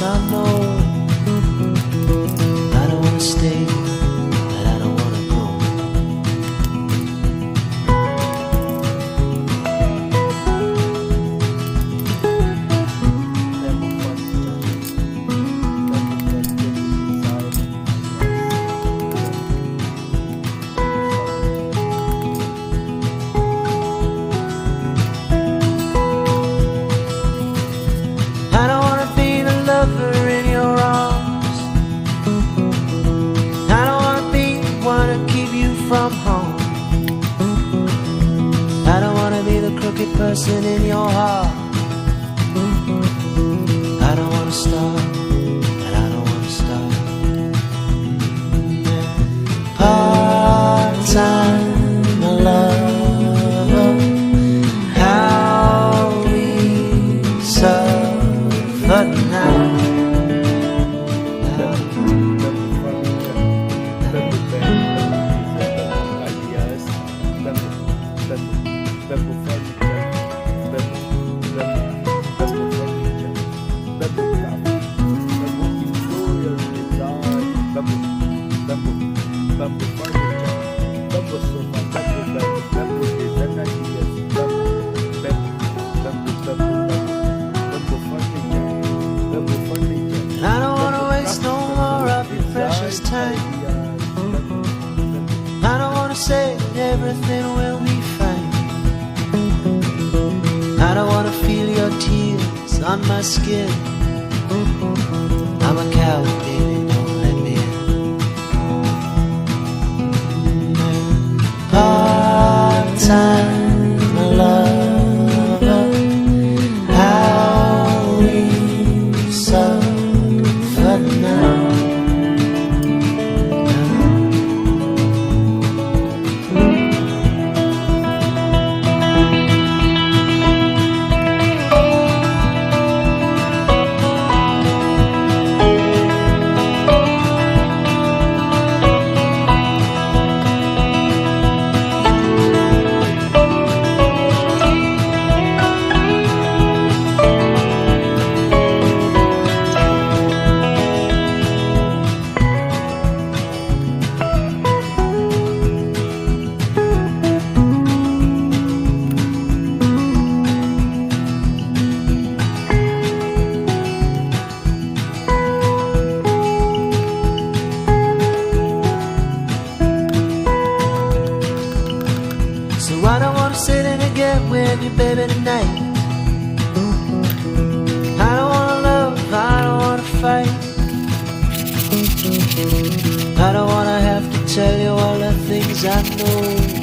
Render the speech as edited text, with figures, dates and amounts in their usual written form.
I know I don't wanna stay, and I don't wanna go. I don't wanna be the lover in your arms. I don't wanna be the one to keep you from home. I don't wanna be the crooked person in your heart. I don't wanna start, and I don't wanna start. Part-time love, how we suffer now. And I don't wanna waste no more of your precious time. I don't wanna say that everything will be fine. I don't wanna feel your tears on my skin. I'm a coward, baby, don't let me in. Part-time lover, how we suffer now. So I don't wanna sit in and get with you, baby, tonight. I don't wanna love, I don't wanna fight. I don't wanna have to tell you all the things I know.